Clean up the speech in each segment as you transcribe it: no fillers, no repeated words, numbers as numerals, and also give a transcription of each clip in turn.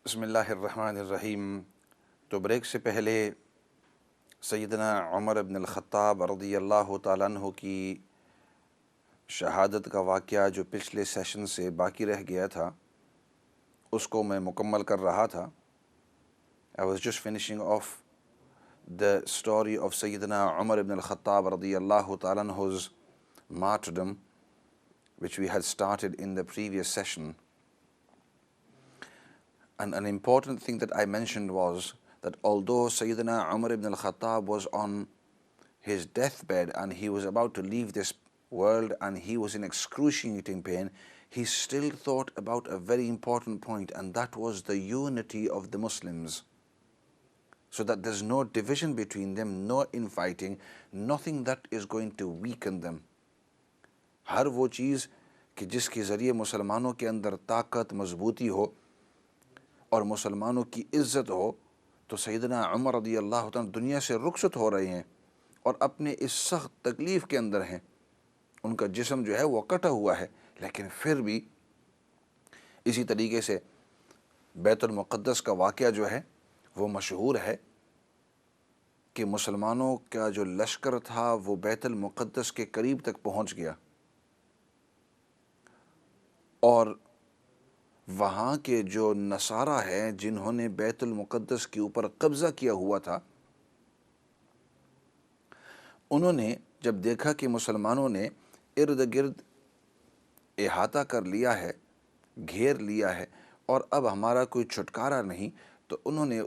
بسم اللہ الرحمن الرحیم۔ تو بریک سے پہلے سیدنا عمر بن الخطاب رضی اللہ تعالیٰ عنہ کی شہادت کا واقعہ جو پچھلے سیشن سے باقی رہ گیا تھا اس کو میں مکمل کر رہا تھا۔ I was just finishing off the story of Sayyidina Umar ibn al-Khattab radiyallahu ta'ala anhu's martyrdom, which we had started in the previous session. And an important thing that I mentioned was that although Sayyidina Umar ibn al-Khattab was on his deathbed and he was about to leave this world and he was in excruciating pain, he still thought about a very important point, and that was the unity of the Muslims. So that there's no division between them, no infighting, nothing that is going to weaken them. ہر وہ چیز کہ جس کے ذریعے مسلمانوں کے اندر طاقت مضبوطی ہو اور مسلمانوں کی عزت ہو، تو سیدنا عمر رضی اللہ عنہ دنیا سے رخصت ہو رہے ہیں اور اپنے اس سخت تکلیف کے اندر ہیں۔ ان کا جسم جو ہے وہ کٹا ہوا ہے، لیکن پھر بھی اسی طریقے سے بیت المقدس کا واقعہ جو ہے وہ مشہور ہے کہ مسلمانوں کا جو لشکر تھا وہ بیت المقدس کے قریب تک پہنچ گیا، اور وہاں کے جو نصارہ ہیں جنہوں نے بیت المقدس کے اوپر قبضہ کیا ہوا تھا، انہوں نے جب دیکھا کہ مسلمانوں نے ارد گرد احاطہ کر لیا ہے، گھیر لیا ہے، اور اب ہمارا کوئی چھٹکارا نہیں، تو انہوں نے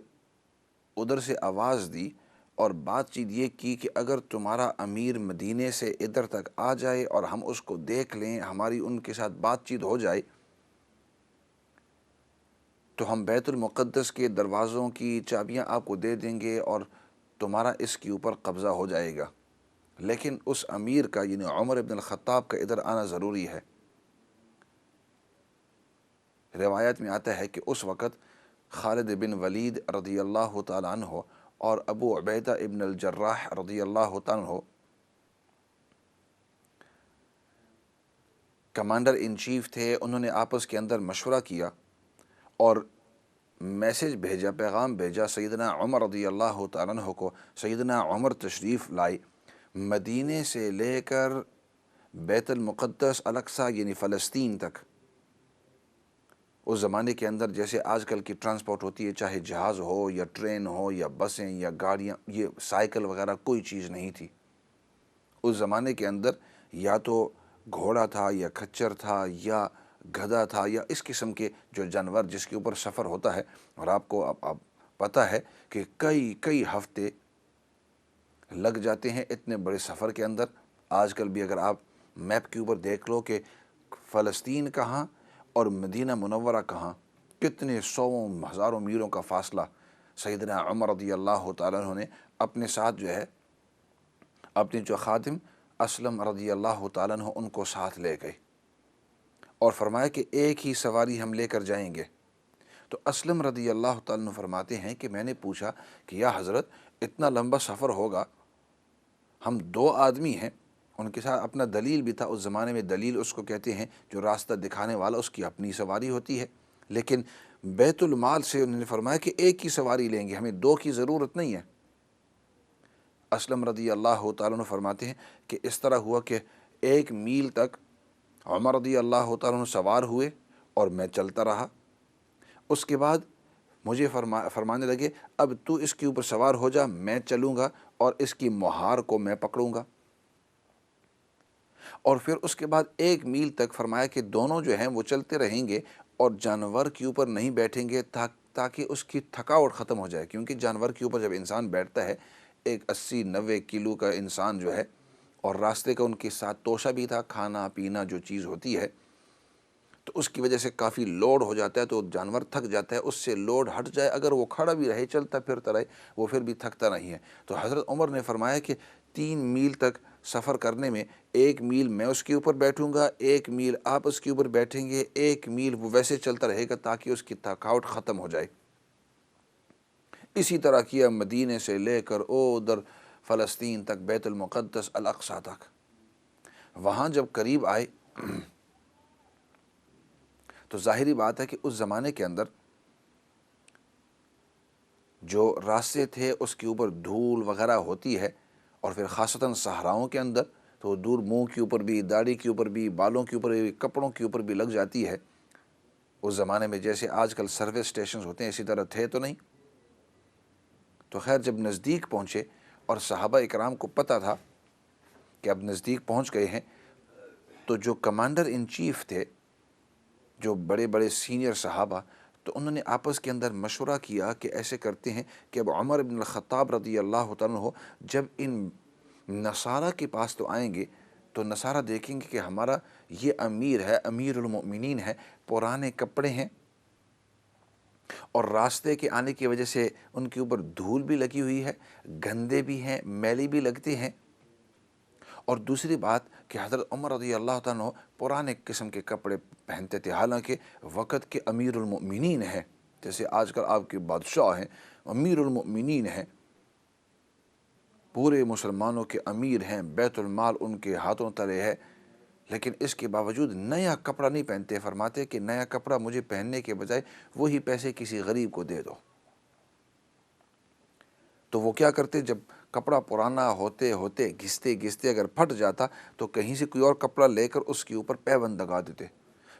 ادھر سے آواز دی اور بات چیت یہ کی کہ اگر تمہارا امیر مدینے سے ادھر تک آ جائے اور ہم اس کو دیکھ لیں، ہماری ان کے ساتھ بات چیت ہو جائے، تو ہم بیت المقدس کے دروازوں کی چابیاں آپ کو دے دیں گے اور تمہارا اس کے اوپر قبضہ ہو جائے گا۔ لیکن اس امیر کا یعنی عمر بن الخطاب کا ادھر آنا ضروری ہے۔ روایت میں آتا ہے کہ اس وقت خالد بن ولید رضی اللہ تعالیٰ عنہ اور ابو عبیدہ ابن الجراح رضی اللہ تعالیٰ عنہ کمانڈر ان چیف تھے۔ انہوں نے آپس کے اندر مشورہ کیا اور میسج بھیجا، پیغام بھیجا سیدنا عمر رضی اللہ تعالیٰ عنہ کو۔ سیدنا عمر تشریف لائے مدینے سے لے کر بیت المقدس الاقصی یعنی فلسطین تک۔ اس زمانے کے اندر جیسے آج کل کی ٹرانسپورٹ ہوتی ہے، چاہے جہاز ہو یا ٹرین ہو یا بسیں یا گاڑیاں، یہ سائیکل وغیرہ کوئی چیز نہیں تھی۔ اس زمانے کے اندر یا تو گھوڑا تھا یا کھچر تھا یا گدھا تھا یا اس قسم کے جو جانور جس کے اوپر سفر ہوتا ہے، اور آپ کو اب پتہ ہے کہ کئی ہفتے لگ جاتے ہیں اتنے بڑے سفر کے اندر۔ آج کل بھی اگر آپ میپ کے اوپر دیکھ لو کہ فلسطین کہاں اور مدینہ منورہ کہاں، کتنے سووں ہزاروں میلوں کا فاصلہ۔ سیدنا عمر رضی اللہ تعالیٰ عنہ نے اپنے ساتھ جو ہے اپنے جو خادم اسلم رضی اللہ تعالیٰ عنہ ان کو ساتھ لے گئے اور فرمایا کہ ایک ہی سواری ہم لے کر جائیں گے۔ تو اسلم رضی اللہ تعالیٰ عنہ فرماتے ہیں کہ میں نے پوچھا کہ یا حضرت اتنا لمبا سفر ہوگا، ہم 2 آدمی ہیں۔ ان کے ساتھ اپنا دلیل بھی تھا۔ اس زمانے میں دلیل اس کو کہتے ہیں جو راستہ دکھانے والا، اس کی اپنی سواری ہوتی ہے، لیکن بیت المال سے انہوں نے فرمایا کہ ایک ہی سواری لیں گے، ہمیں 2 کی ضرورت نہیں ہے۔ اسلم رضی اللہ تعالیٰ عنہ فرماتے ہیں کہ اس طرح ہوا کہ 1 میل تک عمر رضی اللہ تعالیٰ عنہ سوار ہوئے اور میں چلتا رہا۔ اس کے بعد مجھے فرمانے لگے اب تو اس کے اوپر سوار ہو جا، میں چلوں گا اور اس کی مہار کو میں پکڑوں گا۔ اور پھر اس کے بعد 1 میل تک فرمایا کہ دونوں جو ہیں وہ چلتے رہیں گے اور جانور کے اوپر نہیں بیٹھیں گے تاکہ اس کی تھکاوٹ ختم ہو جائے، کیونکہ جانور کے اوپر جب انسان بیٹھتا ہے، ایک 80-90 کلو کا انسان جو ہے، اور راستے کا ان کے ساتھ توشہ بھی تھا، کھانا پینا جو چیز ہوتی ہے، تو اس کی وجہ سے کافی لوڈ ہو جاتا ہے، تو جانور تھک جاتا ہے۔ اس سے لوڈ ہٹ جائے، اگر وہ کھڑا بھی رہے چلتا پھرتا رہے، وہ پھر بھی تھکتا نہیں ہے۔ تو حضرت عمر نے فرمایا کہ 3 میل تک سفر کرنے میں 1 میل میں اس کے اوپر بیٹھوں گا، 1 میل آپ اس کے اوپر بیٹھیں گے، 1 میل وہ ویسے چلتا رہے گا تاکہ اس کی تھکاوٹ ختم ہو جائے۔ اسی طرح کیا مدینے سے لے کر ادھر فلسطین تک، بیت المقدس الاقصی تک۔ وہاں جب قریب آئے تو ظاہری بات ہے کہ اس زمانے کے اندر جو راستے تھے اس کے اوپر دھول وغیرہ ہوتی ہے، اور پھر خاصتاً صحراؤں کے اندر تو دور منہ کے اوپر بھی، داڑھی کے اوپر بھی، بالوں کے اوپر بھی، کپڑوں کے اوپر بھی لگ جاتی ہے۔ اس زمانے میں جیسے آج کل سروس اسٹیشنز ہوتے ہیں اسی طرح تھے تو نہیں۔ تو خیر جب نزدیک پہنچے اور صحابہ اکرام کو پتہ تھا کہ اب نزدیک پہنچ گئے ہیں، تو جو کمانڈر ان چیف تھے، جو بڑے بڑے سینئر صحابہ، تو انہوں نے آپس کے اندر مشورہ کیا کہ ایسے کرتے ہیں کہ اب عمر بن الخطاب رضی اللہ تعالیٰ عنہ جب ان نصارہ کے پاس تو آئیں گے تو نصارہ دیکھیں گے کہ ہمارا یہ امیر ہے، امیر المؤمنین ہے، پرانے کپڑے ہیں اور راستے کے آنے کی وجہ سے ان کے اوپر دھول بھی لگی ہوئی ہے، گندے بھی ہیں، میلی بھی لگتے ہیں، اور دوسری بات کہ حضرت عمر رضی اللہ تعالیٰ عنہ پرانے قسم کے کپڑے پہنتے تھے، حالانکہ وقت کے امیر المؤمنین ہیں، جیسے آج کل آپ کے بادشاہ ہیں، امیر المؤمنین ہیں، پورے مسلمانوں کے امیر ہیں، بیت المال ان کے ہاتھوں تلے ہے، لیکن اس کے باوجود نیا کپڑا نہیں پہنتے، فرماتے کہ نیا کپڑا مجھے پہننے کے بجائے وہی پیسے کسی غریب کو دے دو۔ تو وہ کیا کرتے، جب کپڑا پرانا ہوتے ہوتے گھستے گھستے اگر پھٹ جاتا تو کہیں سے کوئی اور کپڑا لے کر اس کے اوپر پیوند لگا دیتے،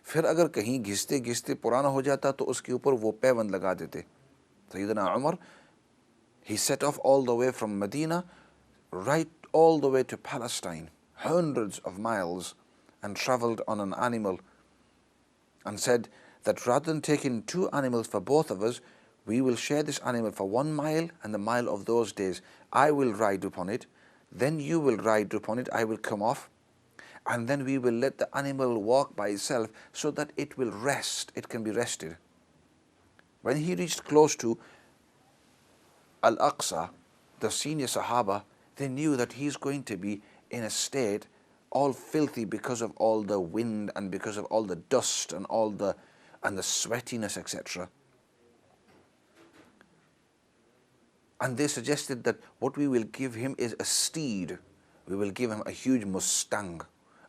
پھر اگر کہیں گھستے گھستے پرانا ہو جاتا تو اس کے اوپر وہ پیوند لگا دیتے۔ سیدنا عمر he set off all the way from Medina right all the way to Palestine, hundreds of miles, and traveled on an animal, and said that rather than taking 2 animals for both of us, we will share this animal for 1 mile and the mile of those days. I will ride upon it, then you will ride upon it, I will come off, and then we will let the animal walk by itself so that it will rest, it can be rested. When he reached close to Al-Aqsa, the senior Sahaba, they knew that he's going to be in a state all filthy because of all the wind and because of all the dust and the sweatiness, etc. And they suggested that what we will give him is a steed. We will give him a huge Mustang,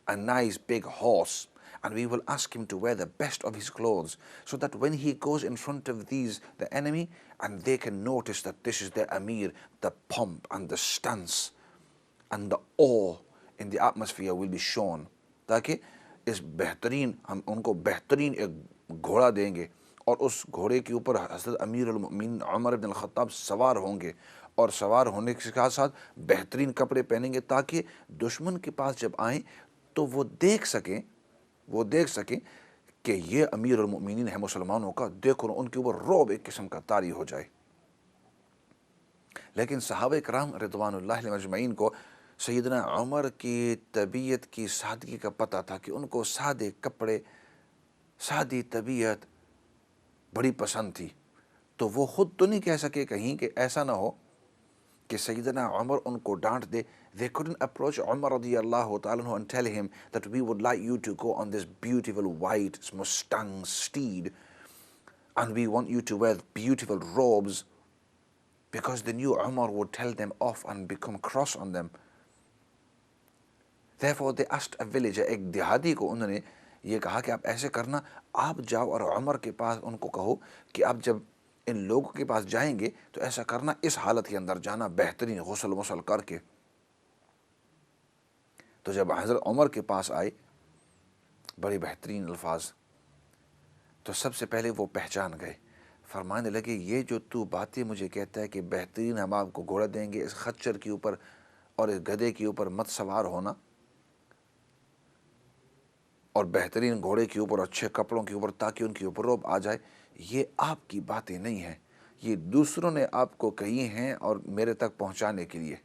a nice big horse, and we will ask him to wear the best of his clothes so that when he goes in front of the enemy, and they can notice that this is their Amir, the pomp and the stance and the awe in the atmosphere will be shown. تاکہ اس بہترین، ہم ان کو بہترین ایک گھوڑا دیں گے اور اس گھوڑے کے اوپر حضرت امیر المؤمنین عمر بن الخطاب سوار ہوں گے، اور سوار ہونے کے ساتھ ساتھ بہترین کپڑے پہنیں گے تاکہ دشمن کے پاس جب آئیں تو وہ دیکھ سکیں کہ یہ امیر المؤمنین ہے مسلمانوں کا، دیکھو ان کے اوپر رعب ایک قسم کا طاری ہو جائے۔ لیکن صحابہ کرام رضوان اللہ علیہم اجمعین کو سیدنا عمر کی طبیعت کی سادگی کا پتہ تھا کہ ان کو سادے کپڑے، سادی طبیعت بڑی پسند تھی، تو وہ خود تو نہیں کہہ سکے کہیں کہ ایسا نہ ہو کہ سیدنا عمر ان کو ڈانٹ دے۔ They couldn't approach Umar radiyallahu ta'ala and tell him that we would like you to go on this beautiful white Mustang steed and we want you to wear beautiful robes, because they knew Umar would tell them off and become cross on them. Therefore they asked a villager، ایک دیہاتی کو انہوں نے یہ کہا کہ آپ ایسے کرنا، آپ جاؤ اور عمر کے پاس ان کو کہو کہ آپ جب ان لوگوں کے پاس جائیں گے تو ایسا کرنا، اس حالت کے اندر جانا بہترین غسل مسل کر کے۔ تو جب حضرت عمر کے پاس آئے بڑے بہترین الفاظ، تو سب سے پہلے وہ پہچان گئے، فرمانے لگے یہ جو تو باتیں مجھے کہتا ہے کہ بہترین ہم آپ کو گھوڑا دیں گے، اس خچر کے اوپر اور اس گدھے کے اوپر مت سوار ہونا، اور بہترین گھوڑے کے اوپر اچھے کپڑوں کے اوپر تاکہ ان کے اوپر رعب آ جائے، یہ آپ کی باتیں نہیں ہیں، یہ دوسروں نے آپ کو کہی ہیں اور میرے تک پہنچانے کے لیے۔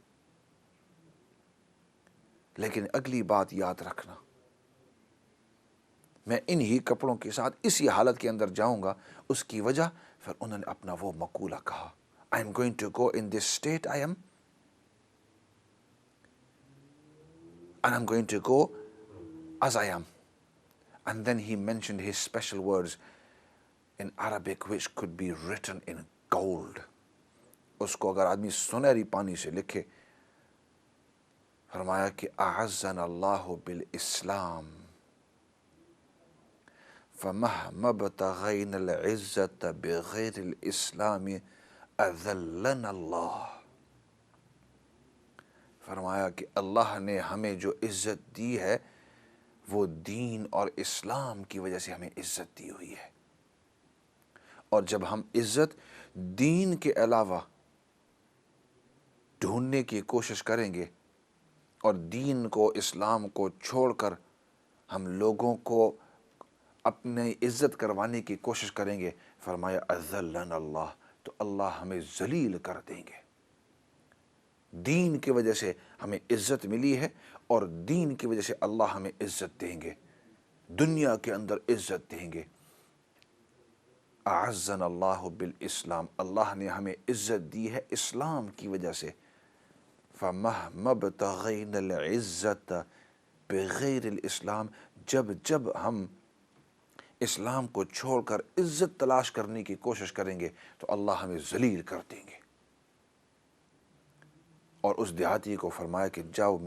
لیکن اگلی بات یاد رکھنا، میں انہی کپڑوں کے ساتھ اسی حالت کے اندر جاؤں گا۔ اس کی وجہ پھر انہوں نے اپنا وہ مقولہ کہا، I am going to go in this state I am, and I'm going to go as I am. And then he mentioned his special words in Arabic which could be written in gold. اس کو اگر آدمی سنہری پانی سے لکھے، فرمایا کہ اعزنا اللہ بالاسلام فمهما ابتغينا العزة بغير الإسلام اذلنا اللہ، فرمایا کہ اللہ نے ہمیں جو عزت دی ہے وہ دین اور اسلام کی وجہ سے ہمیں عزت دی ہوئی ہے، اور جب ہم عزت دین کے علاوہ ڈھونڈنے کی کوشش کریں گے اور دین کو اسلام کو چھوڑ کر ہم لوگوں کو اپنی عزت کروانے کی کوشش کریں گے، فرمایا اذلنا اللہ، تو اللہ ہمیں ذلیل کر دیں گے۔ دین کی وجہ سے ہمیں عزت ملی ہے اور دین کی وجہ سے اللہ ہمیں عزت دیں گے، دنیا کے اندر عزت دیں گے۔ اعزنا اللہ بالاسلام، اللہ نے ہمیں عزت دی ہے اسلام کی وجہ سے۔ فَمَهْمَا ابْتَغَيْنَا الْعِزَّةَ بِغَيْرِ الْإِسْلَام، جب ہم اسلام کو چھوڑ کر عزت تلاش کرنے کی کوشش کریں گے تو اللہ ہمیں ذلیل کر دیں گے۔ اور اس دیہاتی کو فرمایا کہ جاؤ،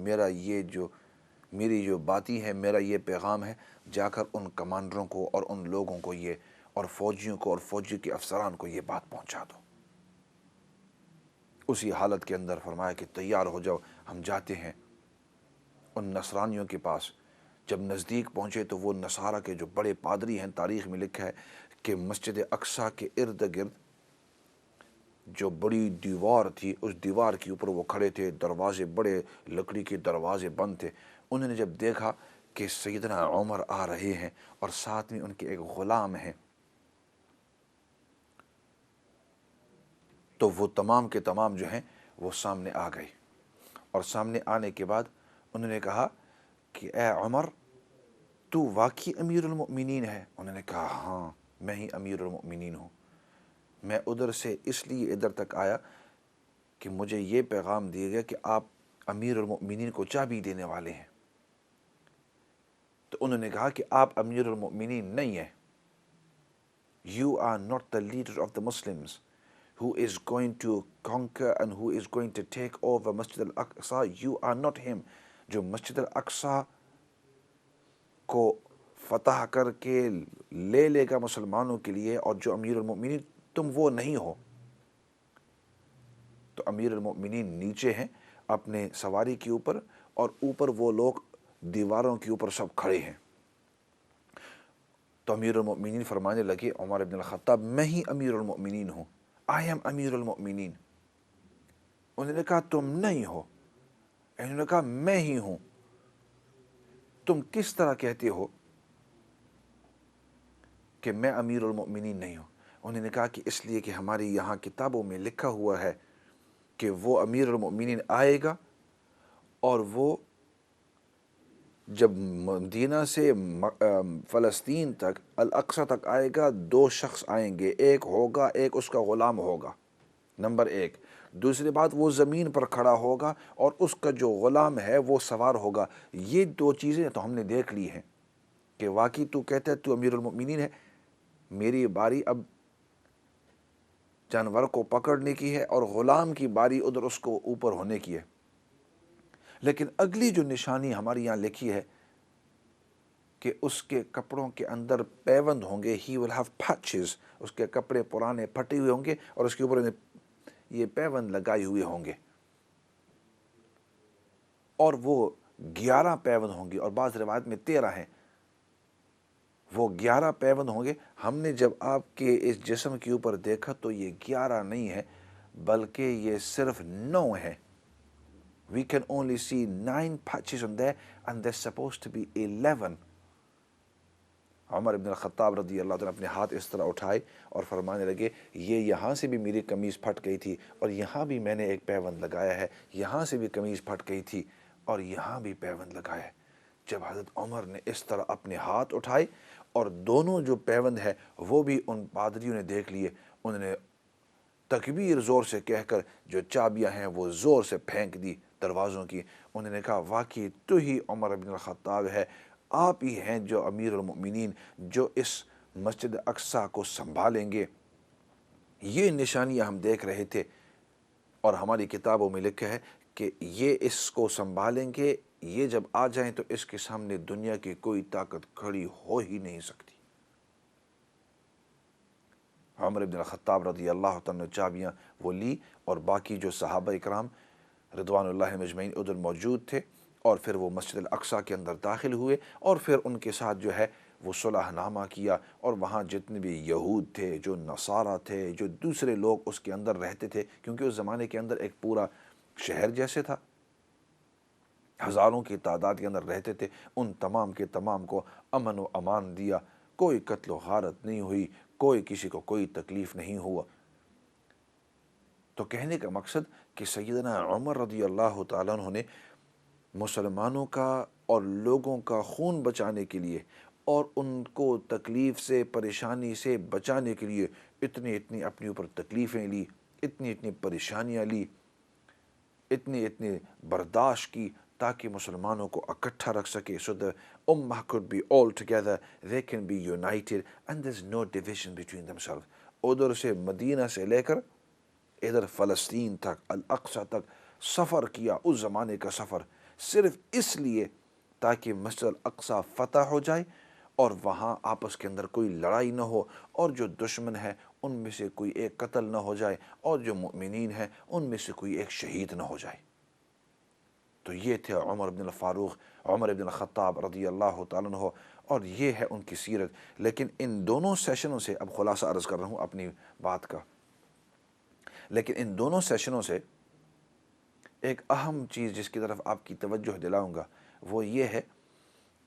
میری جو باتیں ہیں، میرا یہ پیغام ہے، جا کر ان کمانڈروں کو اور ان لوگوں کو یہ، اور فوجیوں کو اور فوجی کے افسران کو یہ بات پہنچا دو۔ اسی حالت کے اندر فرمایا کہ تیار ہو جاؤ، ہم جاتے ہیں ان نصرانیوں کے پاس۔ جب نزدیک پہنچے تو وہ نصارہ کے جو بڑے پادری ہیں، تاریخ میں لکھا ہے کہ مسجد اقصیٰ کے ارد گرد جو بڑی دیوار تھی، اس دیوار کے اوپر وہ کھڑے تھے، دروازے بڑے لکڑی کے دروازے بند تھے۔ انہوں نے جب دیکھا کہ سیدنا عمر آ رہے ہیں اور ساتھ میں ان کے ایک غلام ہیں، تو وہ تمام کے تمام جو ہیں وہ سامنے آ گئے، اور سامنے آنے کے بعد انہوں نے کہا کہ اے عمر، تو واقعی امیر المؤمنین ہے؟ انہوں نے کہا ہاں، میں ہی امیر المؤمنین ہوں، میں ادھر سے اس لیے ادھر تک آیا کہ مجھے یہ پیغام دیا گیا کہ آپ امیر المؤمنین کو چابی دینے والے ہیں۔ تو انہوں نے کہا کہ آپ امیر المؤمنین نہیں ہیں، You are not the leader of the Muslims who is going to conquer and who is going to take over Masjid al-Aqsa. You are not him. جو مسجد الاقصی کو فتح کر کے لے لے گا مسلمانوں کے لیے، اور جو امیر المؤمنین، تم وہ نہیں ہو۔ تو امیر المؤمنین نیچے ہیں اپنے سواری کے اوپر، اور اوپر وہ لوگ دیواروں کے اوپر سب کھڑے ہیں۔ تو امیر المؤمنین فرمانے لگے، عمر بن الخطاب، میں ہی امیر المؤمنین ہوں، آئی ایم امیر المؤمنین۔ انہوں نے کہا تم نہیں ہو، انہوں نے کہا میں ہی ہوں، تم کس طرح کہتے ہو کہ میں امیر المؤمنین نہیں ہوں؟ انہوں نے کہا کہ اس لیے کہ ہماری یہاں کتابوں میں لکھا ہوا ہے کہ وہ امیر المؤمنین آئے گا، اور وہ جب مدینہ سے فلسطین تک الاقصی تک آئے گا، دو شخص آئیں گے، ایک ہوگا، ایک اس کا غلام ہوگا، نمبر ایک۔ دوسری بات، وہ زمین پر کھڑا ہوگا اور اس کا جو غلام ہے وہ سوار ہوگا۔ یہ دو چیزیں تو ہم نے دیکھ لی ہیں کہ واقعی تو کہتا ہے تو امیر المؤمنین ہے، میری باری اب جانور کو پکڑنے کی ہے اور غلام کی باری ادھر اس کو اوپر ہونے کی ہے۔ لیکن اگلی جو نشانی ہمارے یہاں لکھی ہے کہ اس کے کپڑوں کے اندر پیوند ہوں گے، ہی ول ہیو پیچز، اس کے کپڑے پرانے پھٹے ہوئے ہوں گے اور اس کے اوپر یہ پیوند لگائے ہوئے ہوں گے، اور وہ 11 پیوند ہوں گے، اور بعض روایت میں 13 ہیں۔ وہ 11 پیوند ہوں گے۔ ہم نے جب آپ کے اس جسم کے اوپر دیکھا تو یہ 11 نہیں ہے، بلکہ یہ صرف 9 ہے۔ We can only see 9 patches on there and there's supposed to be 11۔ عمر بن الخطاب رضی اللہ عنہ اپنے ہاتھ اس طرح اٹھائے اور فرمانے لگے، یہ یہاں سے بھی میری قمیض پھٹ گئی تھی، اور یہاں بھی میں نے ایک پیوند لگایا ہے، یہاں سے بھی قمیض پھٹ گئی تھی اور یہاں بھی پیوند لگایا ہے۔ جب حضرت عمر نے اس طرح اپنے ہاتھ اٹھائے اور دونوں جو پیوند ہے وہ بھی ان پادریوں نے دیکھ لیے، انہوں نے تکبیر زور سے کہہ کر جو چابیاں ہیں وہ زور سے پھینک دی دروازوں کی۔ انہوں نے کہا واقعی تو ہی عمر بن الخطاب ہے، آپ ہی ہیں جو امیر المؤمنین، جو اس مسجد اقصیٰ کو سنبھالیں گے۔ یہ نشانیاں ہم دیکھ رہے تھے، اور ہماری کتابوں میں لکھا ہے کہ یہ اس کو سنبھالیں گے، یہ جب آ جائیں تو اس کے سامنے دنیا کی کوئی طاقت کھڑی ہو ہی نہیں سکتی۔ عمر بن الخطاب رضی اللہ تعالیٰ نے چابیاں وہ لی اور باقی جو صحابہ اکرام رضوان اللہ مجمعین ادھر موجود تھے، اور پھر وہ مسجد الاقصیٰ کے اندر داخل ہوئے اور پھر ان کے ساتھ جو ہے وہ صلح نامہ کیا، اور وہاں جتنے بھی یہود تھے، جو نصارہ تھے، جو دوسرے لوگ اس کے اندر رہتے تھے، کیونکہ اس زمانے کے اندر ایک پورا شہر جیسے تھا، ہزاروں کی تعداد کے اندر رہتے تھے، ان تمام کے تمام کو امن و امان دیا، کوئی قتل و غارت نہیں ہوئی، کوئی کسی کو کوئی تکلیف نہیں ہوا۔ تو کہنے کا مقصد کہ سیدنا عمر رضی اللہ تعالیٰ عنہ نے مسلمانوں کا اور لوگوں کا خون بچانے کے لیے اور ان کو تکلیف سے پریشانی سے بچانے کے لیے اتنی اپنے اوپر تکلیفیں لی، اتنی پریشانیاں لی، اتنی برداشت کی، تاکہ مسلمانوں کو اکٹھا رکھ سکے، so the ummah could be all together, they can be united and there's no division between themselves۔ ادھر سے مدینہ سے لے کر ادھر فلسطین تک، الاقصی تک سفر کیا، اس زمانے کا سفر، صرف اس لیے تاکہ مسجد الاقصی فتح ہو جائے اور وہاں آپس کے اندر کوئی لڑائی نہ ہو، اور جو دشمن ہے ان میں سے کوئی ایک قتل نہ ہو جائے، اور جو مؤمنین ہیں ان میں سے کوئی ایک شہید نہ ہو جائے۔ تو یہ تھے عمر بن الفاروق، عمر بن الخطاب رضی اللہ تعالیٰ عنہ، اور یہ ہے ان کی سیرت۔ لیکن ان دونوں سیشنوں سے، اب خلاصہ عرض کر رہا ہوں اپنی بات کا، لیکن ان دونوں سیشنوں سے ایک اہم چیز جس کی طرف آپ کی توجہ دلاؤں گا وہ یہ ہے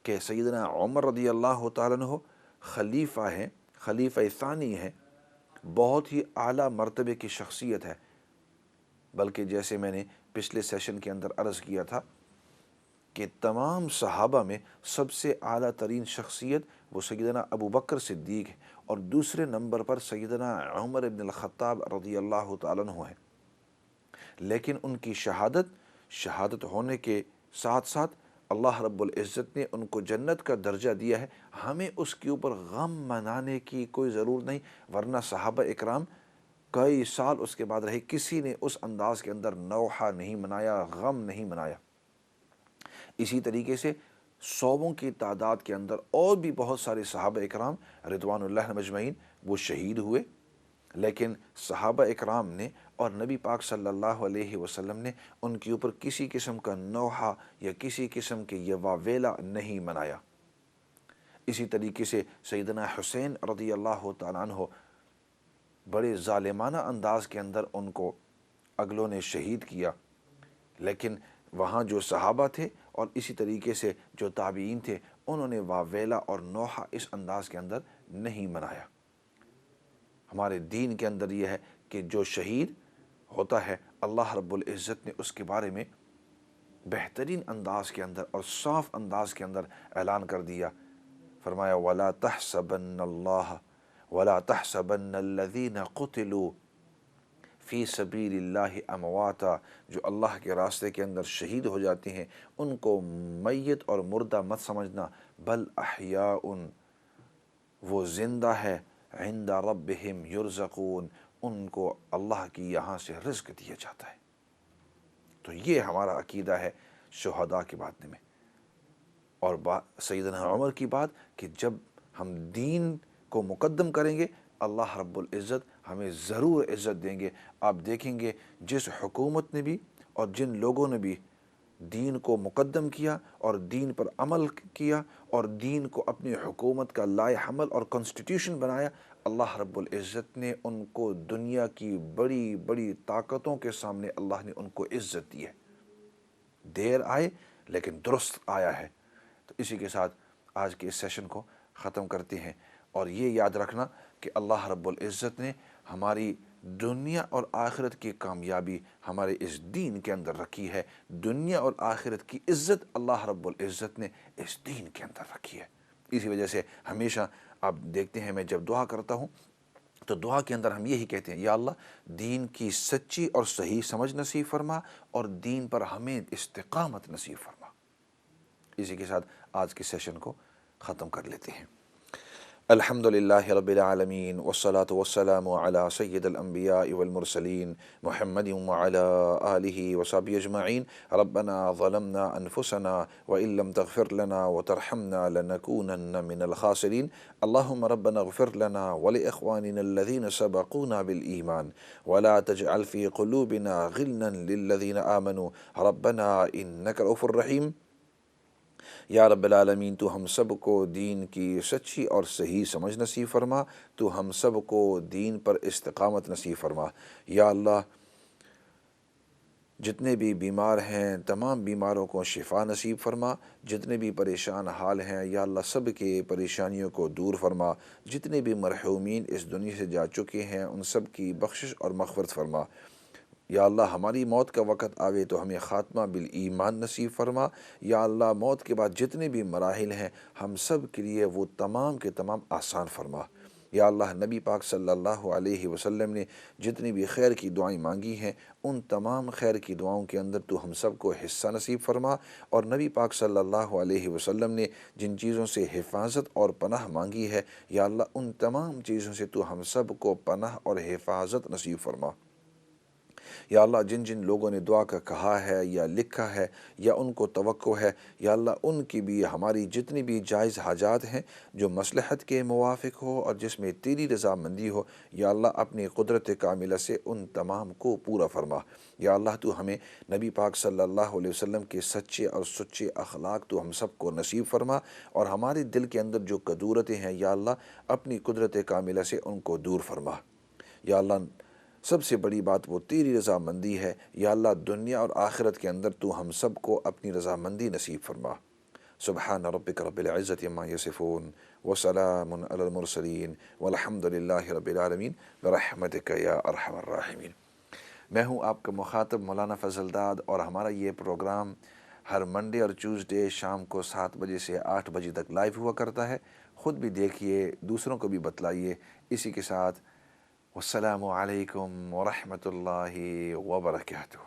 کہ سیدنا عمر رضی اللہ تعالیٰ عنہ خلیفہ ہیں، خلیفہ ثانی ہیں، بہت ہی اعلیٰ مرتبے کی شخصیت ہے، بلکہ جیسے میں نے پچھلے سیشن کے اندر عرض کیا تھا کہ تمام صحابہ میں سب سے اعلیٰ ترین شخصیت وہ سیدنا ابو بکر صدیق ہے، اور دوسرے نمبر پر سیدنا عمر بن الخطاب رضی اللہ تعالیٰ عنہ ہے۔ لیکن ان کی شہادت ہونے کے ساتھ ساتھ اللہ رب العزت نے ان کو جنت کا درجہ دیا ہے، ہمیں اس کے اوپر غم منانے کی کوئی ضرورت نہیں، ورنہ صحابہ اکرام کئی سال اس کے بعد رہے، کسی نے اس انداز کے اندر نوحہ نہیں منایا، غم نہیں منایا۔ اسی طریقے سے سووں کی تعداد کے اندر اور بھی بہت سارے صحابہ اکرام رضوان اللہ مجمعین وہ شہید ہوئے، لیکن صحابہ اکرام نے اور نبی پاک صلی اللہ علیہ وسلم نے ان کے اوپر کسی قسم کا نوحہ یا کسی قسم کے یہ واویلا نہیں منایا۔ اسی طریقے سے سیدنا حسین رضی اللہ تعالیٰ عنہ بڑے ظالمانہ انداز کے اندر ان کو اگلوں نے شہید کیا، لیکن وہاں جو صحابہ تھے اور اسی طریقے سے جو تابعین تھے انہوں نے واویلا اور نوحہ اس انداز کے اندر نہیں منایا۔ ہمارے دین کے اندر یہ ہے کہ جو شہید ہوتا ہے اللہ رب العزت نے اس کے بارے میں بہترین انداز کے اندر اور صاف انداز کے اندر اعلان کر دیا، فرمایا وَلَا تَحْسَبَنَّ اللَّهَ وَلَا تَحْسَبَنَّ الَّذِينَ قُتِلُوا فی سبیل اللہ امواتا، جو اللہ کے راستے کے اندر شہید ہو جاتے ہیں ان کو میت اور مردہ مت سمجھنا، بل احیاء، وہ زندہ ہے، عند ربہم یرزقون، ان کو اللہ کی یہاں سے رزق دیا جاتا ہے۔ تو یہ ہمارا عقیدہ ہے شہداء کے بارے میں، اور سیدنا عمر کی بات کہ جب ہم دین کو مقدم کریں گے اللہ رب العزت ہمیں ضرور عزت دیں گے۔ آپ دیکھیں گے جس حکومت نے بھی اور جن لوگوں نے بھی دین کو مقدم کیا اور دین پر عمل کیا اور دین کو اپنی حکومت کا لائے حمل اور کانسٹیٹیوشن بنایا، اللہ رب العزت نے ان کو دنیا کی بڑی بڑی طاقتوں کے سامنے اللہ نے ان کو عزت دی ہے۔ دیر آئے لیکن درست آیا ہے۔ تو اسی کے ساتھ آج کے اس سیشن کو ختم کرتے ہیں، اور یہ یاد رکھنا کہ اللہ رب العزت نے ہماری دنیا اور آخرت کی کامیابی ہمارے اس دین کے اندر رکھی ہے، دنیا اور آخرت کی عزت اللہ رب العزت نے اس دین کے اندر رکھی ہے۔ اسی وجہ سے ہمیشہ آپ دیکھتے ہیں میں جب دعا کرتا ہوں تو دعا کے اندر ہم یہی کہتے ہیں، یا اللہ دین کی سچی اور صحیح سمجھ نصیب فرما اور دین پر ہمیں استقامت نصیب فرما۔ اسی کے ساتھ آج کے سیشن کو ختم کر لیتے ہیں۔ الحمد للہ رب العالمین والصلاة والسلام علی سید الانبیاء والمرسلین محمد وعلی آلہ وصحبہ اجمعین ربنا ظلمنا انفسنا وإن لم تغفر لنا وترحمنا لنكونن من الخاسرین اللہم ربنا اغفر لنا ولإخواننا الذین سبقونا بالایمان ولا تجعل في قلوبنا غلا للذین آمنوا ربنا انک رؤوف الرحیم۔ یا رب العالمین تو ہم سب کو دین کی سچی اور صحیح سمجھ نصیب فرما، تو ہم سب کو دین پر استقامت نصیب فرما۔ یا اللہ جتنے بھی بیمار ہیں تمام بیماروں کو شفا نصیب فرما، جتنے بھی پریشان حال ہیں یا اللہ سب کے پریشانیوں کو دور فرما، جتنے بھی مرحومین اس دنیا سے جا چکے ہیں ان سب کی بخشش اور مغفرت فرما۔ یا اللہ ہماری موت کا وقت آوے تو ہمیں خاتمہ بالایمان نصیب فرما۔ یا اللہ موت کے بعد جتنے بھی مراحل ہیں ہم سب کے لیے وہ تمام کے تمام آسان فرما۔ یا اللہ نبی پاک صلی اللہ علیہ وسلم نے جتنی بھی خیر کی دعائیں مانگی ہیں ان تمام خیر کی دعاؤں کے اندر تو ہم سب کو حصہ نصیب فرما، اور نبی پاک صلی اللہ علیہ وسلم نے جن چیزوں سے حفاظت اور پناہ مانگی ہے یا اللہ ان تمام چیزوں سے تو ہم سب کو پناہ اور حفاظت نصیب فرما۔ یا اللہ جن جن لوگوں نے دعا کا کہا ہے یا لکھا ہے یا ان کو توقع ہے یا اللہ ان کی بھی ہماری جتنی بھی جائز حاجات ہیں جو مصلحت کے موافق ہو اور جس میں تیری رضامندی ہو یا اللہ اپنی قدرت کاملہ سے ان تمام کو پورا فرما۔ یا اللہ تو ہمیں نبی پاک صلی اللہ علیہ وسلم کے سچے اور سچے اخلاق تو ہم سب کو نصیب فرما، اور ہمارے دل کے اندر جو کدورتیں ہیں یا اللہ اپنی قدرت کاملہ سے ان کو دور فرما۔ یا اللہ سب سے بڑی بات وہ تیری رضامندی ہے یا اللہ دنیا اور آخرت کے اندر تو ہم سب کو اپنی رضامندی نصیب فرما۔ سبحان ربک رب العزت عما یصفون وسلام علی المرسلین والحمد للہ رب العالمین برحمتک یا ارحم الراحمین۔ میں ہوں آپ کا مخاطب مولانا فضل داد، اور ہمارا یہ پروگرام ہر منڈے اور ٹیوزڈے شام کو 7 بجے سے 8 بجے تک لائیو ہوا کرتا ہے۔ خود بھی دیکھیے، دوسروں کو بھی بتلائیے۔ اسی کے ساتھ والسلام علیکم ورحمۃ اللہ وبرکاتہ۔